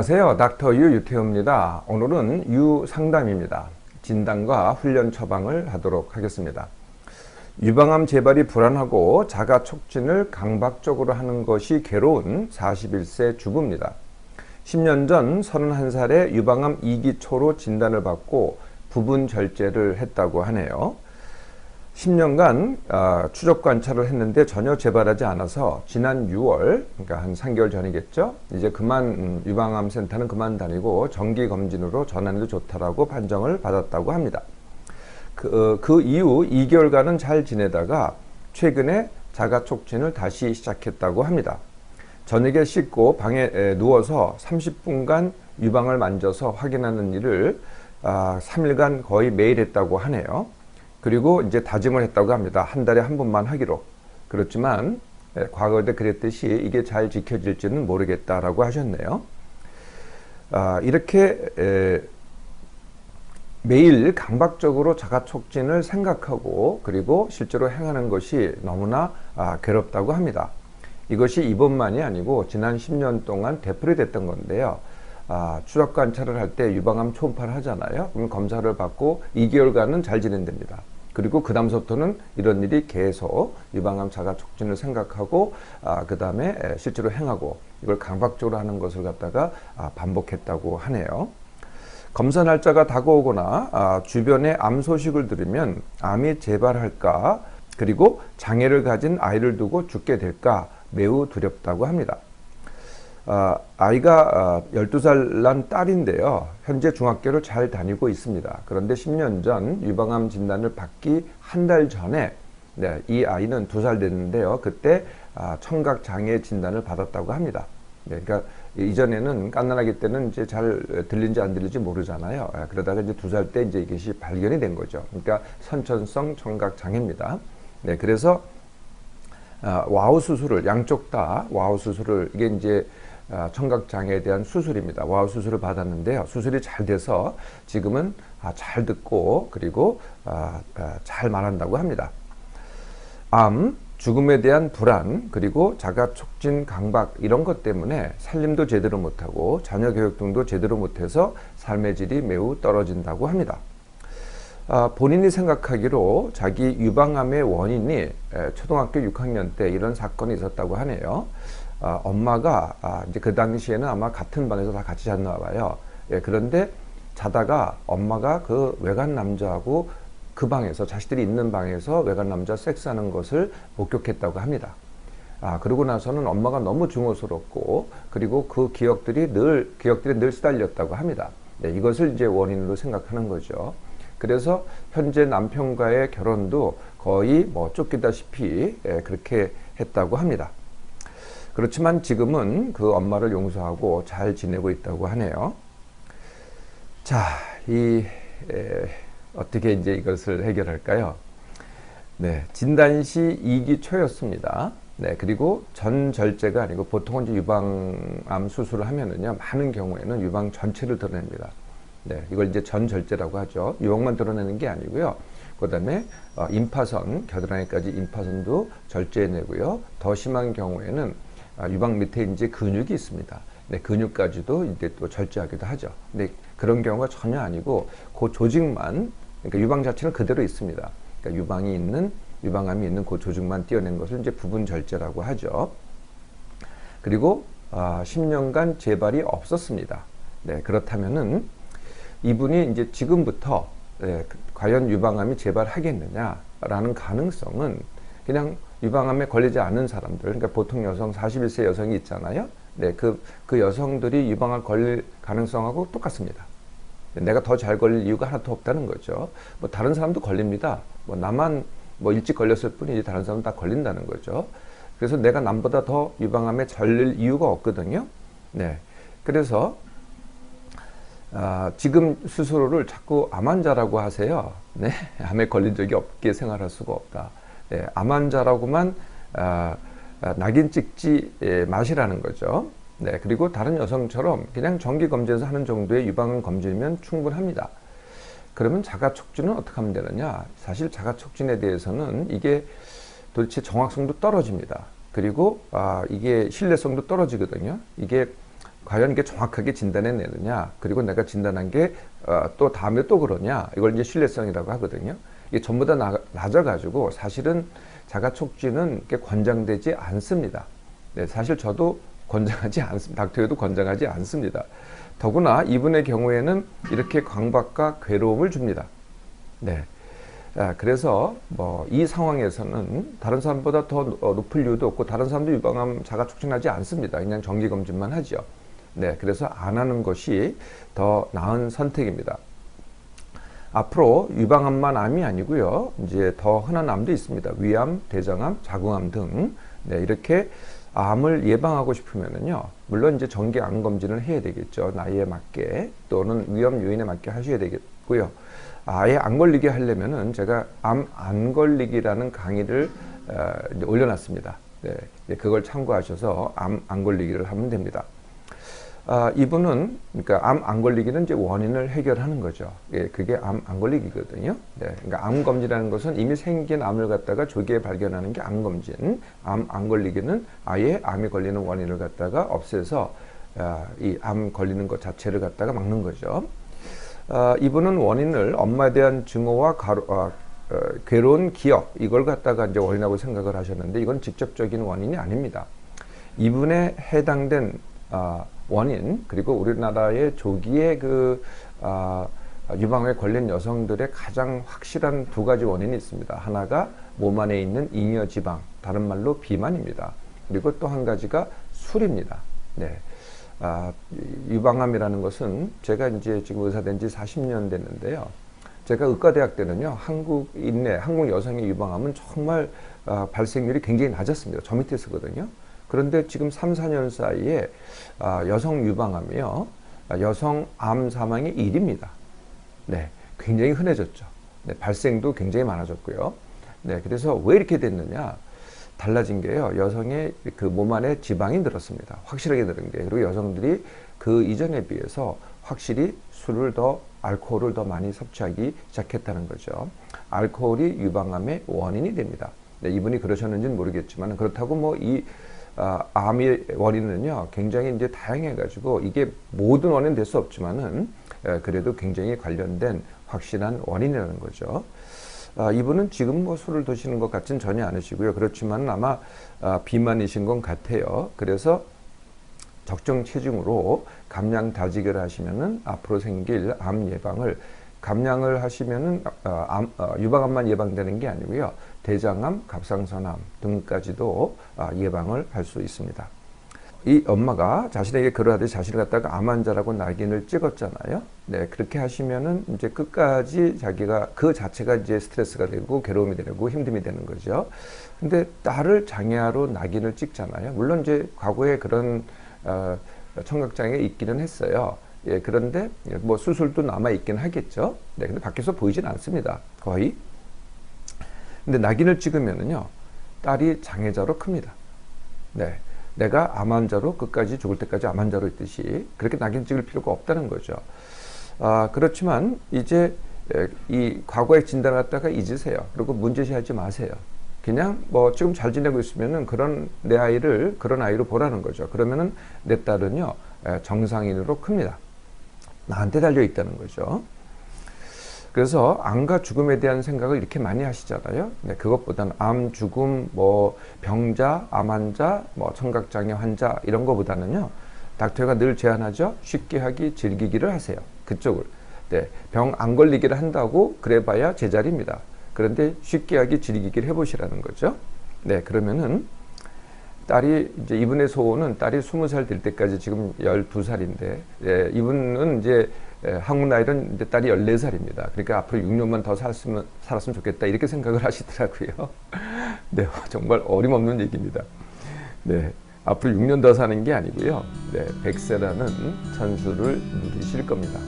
안녕하세요. 닥터 유 유태호입니다. 오늘은 유상담입니다. 진단과 훈련 처방을 하도록 하겠습니다. 유방암 재발이 불안하고 자가 촉진을 강박적으로 하는 것이 괴로운 41세 주부입니다. 10년 전 31살에 유방암 2기 초로 진단을 받고 부분 절제를 했다고 하네요. 10년간 추적 관찰을 했는데 전혀 재발하지 않아서 지난 6월, 그러니까 한 3개월 전이겠죠. 이제 유방암 센터는 그만 다니고 정기 검진으로 전환해도 좋다라고 판정을 받았다고 합니다. 그 이후 2개월간은 잘 지내다가 최근에 자가 촉진을 다시 시작했다고 합니다. 저녁에 씻고 방에 누워서 30분간 유방을 만져서 확인하는 일을 3일간 거의 매일 했다고 하네요. 그리고 이제 다짐을 했다고 합니다. 한 달에 한 번만 하기로. 그렇지만 과거에도 그랬듯이 이게 잘 지켜질지는 모르겠다라고 하셨네요. 이렇게 매일 강박적으로 자가 촉진을 생각하고 그리고 실제로 행하는 것이 너무나 괴롭다고 합니다. 이것이 이번만이 아니고 지난 10년 동안 되풀이됐던 건데요. 추적 관찰을 할 때 유방암 초음파를 하잖아요. 그럼 검사를 받고 2개월간은 잘 진행됩니다. 그리고 그 다음부터는 이런 일이 계속 유방암 자가 촉진을 생각하고 그 다음에 실제로 행하고 이걸 강박적으로 하는 것을 갖다가 반복했다고 하네요. 검사 날짜가 다가오거나 주변에 암 소식을 들으면 암이 재발할까 그리고 장애를 가진 아이를 두고 죽게 될까 매우 두렵다고 합니다. 아이가 12살 난 딸인데요. 현재 중학교를 잘 다니고 있습니다. 그런데 10년 전 유방암 진단을 받기 한 달 전에 이 아이는 2살 됐는데요. 그때 청각장애 진단을 받았다고 합니다. 그러니까 이전에는 갓난아기 때는 이제 잘 들리는지 안 들리는지 모르잖아요. 그러다가 이제 2살 때 이제 이것이 발견이 된 거죠. 그러니까 선천성 청각장애입니다. 그래서 와우 수술을 양쪽 다 와우 수술을 이게 이제 청각장애에 대한 수술입니다. 와우 수술을 받았는데요. 수술이 잘 돼서 지금은 잘 듣고 그리고 잘 말한다고 합니다. 암, 죽음에 대한 불안, 그리고 자가 촉진 강박 이런 것 때문에 살림도 제대로 못하고 자녀 교육 등도 제대로 못해서 삶의 질이 매우 떨어진다고 합니다. 본인이 생각하기로 자기 유방암의 원인이 초등학교 6학년 때 이런 사건이 있었다고 하네요. 엄마가 이제 그 당시에는 아마 같은 방에서 다 같이 잤나 봐요. 그런데 자다가 엄마가 그 외간 남자하고 그 방에서 자식들이 있는 방에서 외간 남자 섹스하는 것을 목격했다고 합니다. 그러고 나서는 엄마가 너무 증오스럽고 그리고 그 기억들이 늘 시달렸다고 합니다. 이것을 이제 원인으로 생각하는 거죠. 그래서 현재 남편과의 결혼도 거의 뭐 쫓기다시피 그렇게 했다고 합니다. 그렇지만 지금은 그 엄마를 용서하고 잘 지내고 있다고 하네요. 자, 어떻게 이제 이것을 해결할까요? 진단 시 2기 초였습니다. 그리고 전 절제가 아니고 보통은 이제 유방암 수술을 하면은요, 많은 경우에는 유방 전체를 드러냅니다. 이걸 이제 전 절제라고 하죠. 유방만 드러내는 게 아니고요. 그 다음에 임파선, 겨드랑이까지 임파선도 절제해내고요. 더 심한 경우에는 유방 밑에 이제 근육이 있습니다. 근육까지도 이제 또 절제하기도 하죠. 근데 그런 경우가 전혀 아니고 그 조직만, 그러니까 유방 자체는 그대로 있습니다. 그러니까 유방암이 있는 그 조직만 떼어낸 것을 이제 부분 절제라고 하죠. 그리고 10년간 재발이 없었습니다. 그렇다면은 이분이 이제 지금부터 과연 유방암이 재발하겠느냐라는 가능성은 그냥 유방암에 걸리지 않은 사람들, 그러니까 보통 여성 41세 여성이 있잖아요. 그 여성들이 유방암 걸릴 가능성하고 똑같습니다. 내가 더 잘 걸릴 이유가 하나도 없다는 거죠. 뭐 다른 사람도 걸립니다. 뭐 나만 뭐 일찍 걸렸을 뿐이지 다른 사람은 다 걸린다는 거죠. 그래서 내가 남보다 더 유방암에 걸릴 이유가 없거든요. 그래서 지금 스스로를 자꾸 암 환자라고 하세요. 암에 걸린 적이 없게 생활할 수가 없다. 암 환자라고만 낙인 찍지 마시라는 거죠. 그리고 다른 여성처럼 그냥 정기 검진에서 하는 정도의 유방암 검진이면 충분합니다. 그러면 자가 촉진은 어떻게 하면 되느냐? 사실 자가 촉진에 대해서는 이게 도대체 정확성도 떨어집니다. 그리고 이게 신뢰성도 떨어지거든요. 이게 과연 이게 정확하게 진단해내느냐, 그리고 내가 진단한 게 또 다음에 또 그러냐, 이걸 이제 신뢰성이라고 하거든요. 이게 전부 다 낮아가지고 사실은 자가 촉진은 이렇게 권장되지 않습니다. 네, 사실 저도 권장하지 않습니다. 닥터에도 권장하지 않습니다. 더구나 이분의 경우에는 이렇게 강박과 괴로움을 줍니다. 네. 그래서 뭐 이 상황에서는 다른 사람보다 더 높을 이유도 없고, 다른 사람도 유방암 자가 촉진하지 않습니다. 그냥 정기 검진만 하죠. 네, 그래서 안 하는 것이 더 나은 선택입니다. 앞으로 유방암만 암이 아니고요, 이제 더 흔한 암도 있습니다. 위암, 대장암, 자궁암 등. 네, 이렇게 암을 예방하고 싶으면은요, 물론 이제 정기 암 검진을 해야 되겠죠. 나이에 맞게, 또는 위험 요인에 맞게 하셔야 되겠고요. 아예 안 걸리게 하려면은 제가 암 안 걸리기라는 강의를 이제 올려놨습니다. 네, 그걸 참고하셔서 암 안 걸리기를 하면 됩니다. 이분은, 그러니까 암 안 걸리기는 이제 원인을 해결하는 거죠. 예, 그게 암 안 걸리기거든요. 네, 그러니까 암 검진이라는 것은 이미 생긴 암을 갖다가 조기에 발견하는 게 암 검진. 암 안 걸리기는 아예 암이 걸리는 원인을 갖다가 없애서 이 암 걸리는 것 자체를 갖다가 막는 거죠. 이분은 원인을 엄마에 대한 증오와 괴로운 기억, 이걸 갖다가 이제 원인하고 생각을 하셨는데, 이건 직접적인 원인이 아닙니다. 이분에 해당된 원인, 그리고 우리나라의 조기에 유방암에 걸린 여성들의 가장 확실한 두 가지 원인이 있습니다. 하나가 몸 안에 있는 잉여 지방, 다른 말로 비만입니다. 그리고 또 한 가지가 술입니다. 네. 유방암이라는 것은, 제가 이제 지금 의사된 지 40년 됐는데요. 제가 의과대학 때는요, 한국 여성의 유방암은 정말 발생률이 굉장히 낮았습니다. 저 밑에 쓰거든요. 그런데 지금 3, 4년 사이에 여성 유방암이요, 여성 암 사망의 1위입니다. 네, 굉장히 흔해졌죠. 네, 발생도 굉장히 많아졌고요. 네, 그래서 왜 이렇게 됐느냐? 달라진 게요, 여성의 그 몸 안에 지방이 늘었습니다. 확실하게 늘은 게. 그리고 여성들이 그 이전에 비해서 확실히 알코올을 더 많이 섭취하기 시작했다는 거죠. 알코올이 유방암의 원인이 됩니다. 네, 이분이 그러셨는지는 모르겠지만, 그렇다고 뭐 암의 원인은요, 굉장히 이제 다양해가지고, 이게 모든 원인 될 수 없지만은, 그래도 굉장히 관련된 확실한 원인이라는 거죠. 이분은 지금 뭐 술을 드시는 것 같진 전혀 않으시고요. 그렇지만 아마 비만이신 것 같아요. 그래서 적정 체중으로 감량 다지기를 하시면은 앞으로 생길 암 예방을, 감량을 하시면은 유방암만 예방되는 게 아니고요, 대장암, 갑상선암 등까지도 예방을 할 수 있습니다. 이 엄마가 자신에게 그러하듯 자신을 갖다가 암 환자라고 낙인을 찍었잖아요. 네, 그렇게 하시면은 이제 끝까지 자기가 그 자체가 이제 스트레스가 되고 괴로움이 되고 힘듦이 되는 거죠. 근데 딸을 장애아로 낙인을 찍잖아요. 물론 이제 과거에 그런 청각장애 있기는 했어요. 예, 그런데 뭐 수술도 남아 있긴 하겠죠. 네, 근데 밖에서 보이진 않습니다. 거의. 근데 낙인을 찍으면은요, 딸이 장애자로 큽니다. 네. 내가 암 환자로 끝까지 죽을 때까지 암 환자로 있듯이 그렇게 낙인 찍을 필요가 없다는 거죠. 그렇지만 이제 이 과거의 진단을 갖다가 잊으세요. 그리고 문제시하지 마세요. 그냥 뭐 지금 잘 지내고 있으면은 그런 아이로 보라는 거죠. 그러면은 내 딸은요, 정상인으로 큽니다. 나한테 달려 있다는 거죠. 그래서 암과 죽음에 대한 생각을 이렇게 많이 하시잖아요. 네, 그것보다는 암, 죽음, 뭐 병자, 암 환자, 뭐 청각장애 환자 이런 거보다는요, 닥터가 늘 제안하죠. 쉽게 하기, 즐기기를 하세요. 그쪽을. 네, 병 안 걸리기를 한다고 그래봐야 제자리입니다. 그런데 쉽게 하기, 즐기기를 해보시라는 거죠. 네, 그러면은 딸이 이제 이분의 소원은 딸이 20살 될 때까지 지금 12살인데, 예, 이분은 이제 한국 나이는 이제 딸이 14살입니다. 그러니까 앞으로 6년만 더 살았으면 좋겠다, 이렇게 생각을 하시더라고요. 네, 정말 어림없는 얘기입니다. 네, 앞으로 6년 더 사는 게 아니고요, 네, 100세라는 천수를 누리실 겁니다.